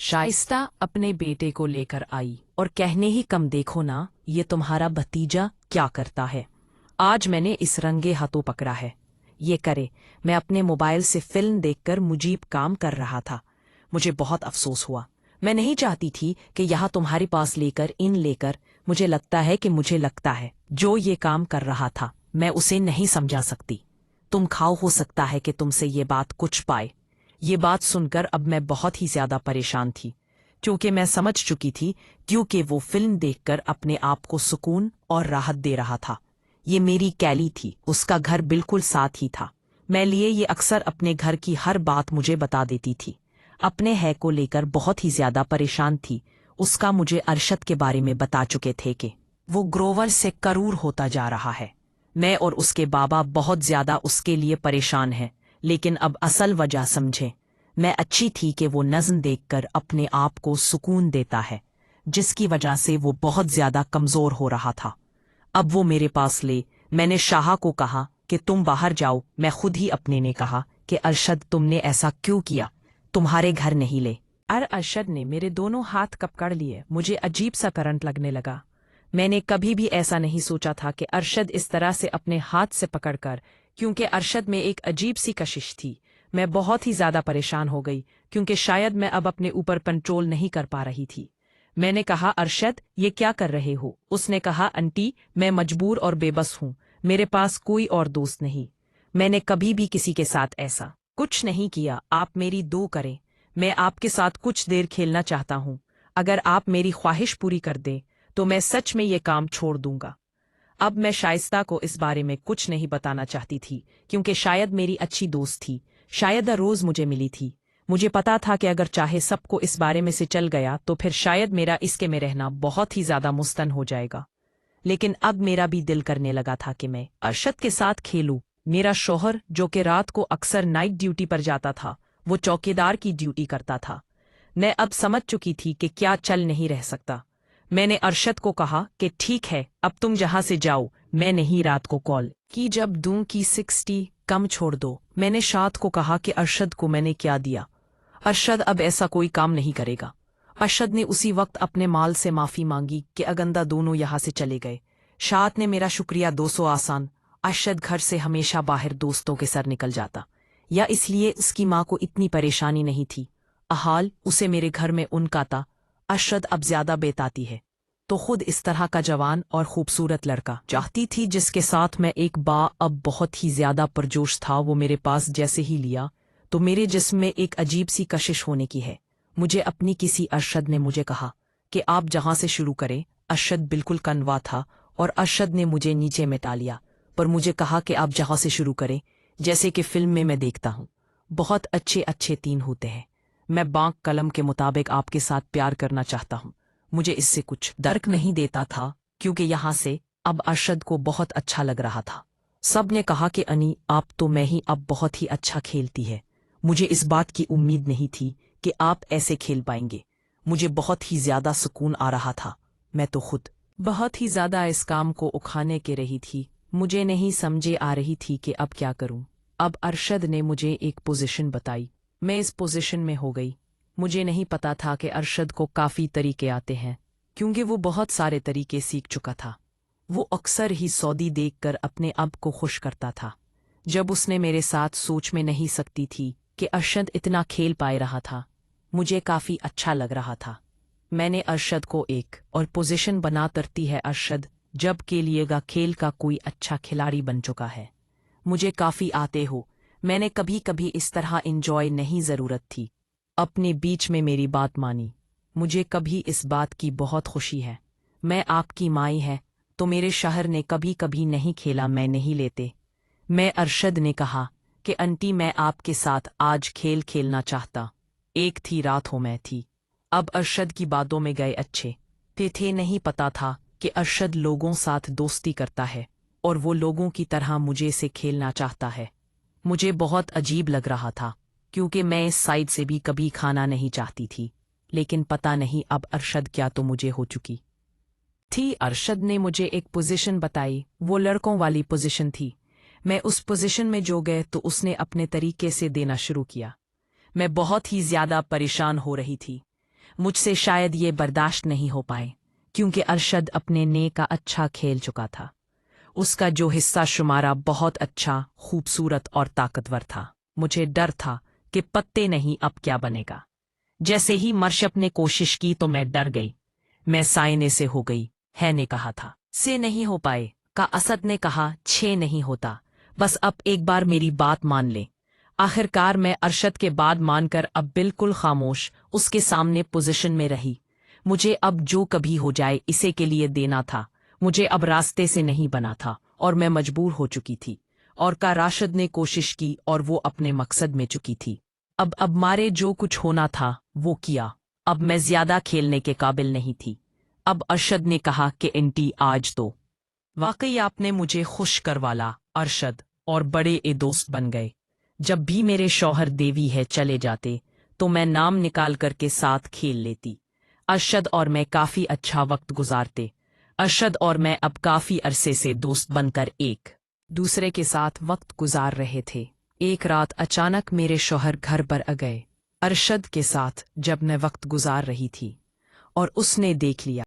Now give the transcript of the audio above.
शाइस्ता अपने बेटे को लेकर आई और कहने ही कम, देखो ना ये तुम्हारा भतीजा क्या करता है। आज मैंने इस रंगे हाथों पकड़ा है। ये करे, मैं अपने मोबाइल से फिल्म देखकर मुजीब काम कर रहा था। मुझे बहुत अफसोस हुआ। मैं नहीं चाहती थी कि यहाँ तुम्हारे पास लेकर मुझे लगता है जो ये काम कर रहा था मैं उसे नहीं समझा सकती। तुम खाओ, हो सकता है कि तुमसे ये बात कुछ पाए। ये बात सुनकर अब मैं बहुत ही ज्यादा परेशान थी, क्योंकि मैं समझ चुकी थी क्योंकि वो फिल्म देखकर अपने आप को सुकून और राहत दे रहा था। ये मेरी कैली थी, उसका घर बिल्कुल साथ ही था। मैं लिए ये अक्सर अपने घर की हर बात मुझे बता देती थी। अपने है को लेकर बहुत ही ज्यादा परेशान थी। उसका मुझे अरशद के बारे में बता चुके थे कि वो ग्रोवर से करूर होता जा रहा है। मैं और उसके बाबा बहुत ज्यादा उसके लिए परेशान हैं, लेकिन अब असल वजह समझे। मैं अच्छी थी कि वो नज़्म देखकर अपने आप को सुकून देता है, जिसकी वजह से वो बहुत ज्यादा कमजोर हो रहा था। अब वो मेरे पास मैंने शाह को कहा कि तुम बाहर जाओ। मैं खुद ही अपने ने कहा कि अरशद तुमने ऐसा क्यों किया, तुम्हारे घर नहीं ले। अरशद ने मेरे दोनों हाथ पकड़ लिए। मुझे अजीब सा करंट लगने लगा। मैंने कभी भी ऐसा नहीं सोचा था कि अरशद इस तरह से अपने हाथ से पकड़कर, क्योंकि अरशद में एक अजीब सी कशिश थी। मैं बहुत ही ज्यादा परेशान हो गई, क्योंकि शायद मैं अब अपने ऊपर कंट्रोल नहीं कर पा रही थी। मैंने कहा, अरशद ये क्या कर रहे हो? उसने कहा, आंटी मैं मजबूर और बेबस हूँ, मेरे पास कोई और दोस्त नहीं। मैंने कभी भी किसी के साथ ऐसा कुछ नहीं किया। आप मेरी दो करें, मैं आपके साथ कुछ देर खेलना चाहता हूँ। अगर आप मेरी ख्वाहिश पूरी कर दें तो मैं सच में ये काम छोड़ दूंगा। अब मैं शाइस्ता को इस बारे में कुछ नहीं बताना चाहती थी, क्योंकि शायद मेरी अच्छी दोस्त थी, शायद रोज मुझे मिली थी। मुझे पता था कि अगर चाहे सबको इस बारे में से चल गया तो फिर शायद मेरा इसके में रहना बहुत ही ज्यादा मुस्तन हो जाएगा। लेकिन अब मेरा भी दिल करने लगा था कि मैं अरशद के साथ खेलूं। मेरा शौहर, जो कि रात को अक्सर नाइट ड्यूटी पर जाता था, वो चौकीदार की ड्यूटी करता था। मैं अब समझ चुकी थी कि क्या चल नहीं रह सकता। मैंने अरशद को कहा कि ठीक है, अब तुम जहां से जाओ, मैं नहीं रात को कॉल की जब दूं की 60 कम छोड़ दो। मैंने शाद को कहा कि अरशद को मैंने क्या दिया। अरशद अब ऐसा कोई काम नहीं करेगा। अरशद ने उसी वक्त अपने माल से माफी मांगी कि अगंदा दोनों यहाँ से चले गए। शाद ने मेरा शुक्रिया 200 आसान। अरशद घर से हमेशा बाहर दोस्तों के सर निकल जाता, या इसलिए उसकी माँ को इतनी परेशानी नहीं थी। हाल उसे मेरे घर में उनका था। अरशद अब ज्यादा बेताती है, तो खुद इस तरह का जवान और खूबसूरत लड़का चाहती थी जिसके साथ मैं एक अब बहुत ही ज्यादा पुरजोश था। वो मेरे पास जैसे ही लिया तो मेरे जिस्म में एक अजीब सी कशिश होने की है। मुझे अपनी किसी अरशद ने मुझे कहा कि आप जहां से शुरू करें। अरशद बिल्कुल कनवा था और अरशद ने मुझे नीचे मिटा लिया, पर मुझे कहा कि आप जहां से शुरू करें, जैसे कि फिल्म में मैं देखता हूँ। बहुत अच्छे अच्छे 3 होते हैं। मैं बांक कलम के मुताबिक आपके साथ प्यार करना चाहता हूँ। मुझे इससे कुछ दर्क नहीं देता था, क्योंकि यहाँ से अब अरशद को बहुत अच्छा लग रहा था। सब ने कहा कि अनी आप तो मैं ही अब बहुत ही अच्छा खेलती है। मुझे इस बात की उम्मीद नहीं थी कि आप ऐसे खेल पाएंगे। मुझे बहुत ही ज्यादा सुकून आ रहा था। मैं तो खुद बहुत ही ज्यादा इस काम को उखाने के रही थी। मुझे नहीं समझे आ रही थी कि अब क्या करूं। अब अरशद ने मुझे एक पोजीशन बताई, मैं इस पोजीशन में हो गई। मुझे नहीं पता था कि अरशद को काफ़ी तरीके आते हैं, क्योंकि वो बहुत सारे तरीके सीख चुका था। वो अक्सर ही सौदी देखकर अपने अब को खुश करता था। जब उसने मेरे साथ सोच में नहीं सकती थी कि अरशद इतना खेल पाए रहा था। मुझे काफ़ी अच्छा लग रहा था। मैंने अरशद को एक और पोजीशन बना तरती है अरशद, जब के लिएगा खेल का कोई अच्छा खिलाड़ी बन चुका है। मुझे काफ़ी आते हो। मैंने कभी कभी इस तरह इंजॉय नहीं ज़रूरत थी। अपने बीच में मेरी बात मानी। मुझे कभी इस बात की बहुत खुशी है। मैं आपकी माई है, तो मेरे शहर ने कभी कभी नहीं खेला, मैं नहीं लेते। मैं अरशद ने कहा कि आंटी मैं आपके साथ आज खेल खेलना चाहता। एक थी रात हो मैं थी। अब अरशद की बातों में गए अच्छे थे नहीं पता था कि अरशद लोगों साथ दोस्ती करता है और वो लोगों की तरह मुझे से खेलना चाहता है। मुझे बहुत अजीब लग रहा था, क्योंकि मैं इस साइड से भी कभी खाना नहीं चाहती थी। लेकिन पता नहीं अब अरशद क्या तो मुझे हो चुकी थी। अरशद ने मुझे एक पोजीशन बताई, वो लड़कों वाली पोजीशन थी। मैं उस पोजीशन में जो गए तो उसने अपने तरीके से देना शुरू किया। मैं बहुत ही ज्यादा परेशान हो रही थी। मुझसे शायद ये बर्दाश्त नहीं हो पाए, क्योंकि अरशद अपने ने का अच्छा खेल चुका था। उसका जो हिस्सा शुमारा बहुत अच्छा, खूबसूरत और ताकतवर था। मुझे डर था कि पत्ते नहीं अब क्या बनेगा। जैसे ही मरशप ने कोशिश की तो मैं डर गई। मैं सायने से हो गई, है ने कहा था। से नहीं हो पाए का असद ने कहा, छे नहीं होता, बस अब एक बार मेरी बात मान ले। आखिरकार मैं अरशद के बाद मानकर अब बिल्कुल खामोश उसके सामने पोजीशन में रही। मुझे अब जो कभी हो जाए इसे के लिए देना था। मुझे अब रास्ते से नहीं बना था और मैं मजबूर हो चुकी थी। और का राशिद ने कोशिश की और वो अपने मकसद में चुकी थी। अब मारे जो कुछ होना था वो किया। अब मैं ज्यादा खेलने के काबिल नहीं थी। अब अरशद ने कहा कि एंटी आज तो वाकई आपने मुझे खुश करवाला अरशद, और बड़े ए दोस्त बन गए। जब भी मेरे शौहर देवी है चले जाते तो मैं नाम निकाल कर के साथ खेल लेती। अरशद और मैं काफी अच्छा वक्त गुजारते। अरशद और मैं अब काफी अरसे से दोस्त बनकर एक दूसरे के साथ वक्त गुजार रहे थे। एक रात अचानक मेरे शौहर घर पर आ गए अरशद के साथ जब मैं वक्त गुजार रही थी, और उसने देख लिया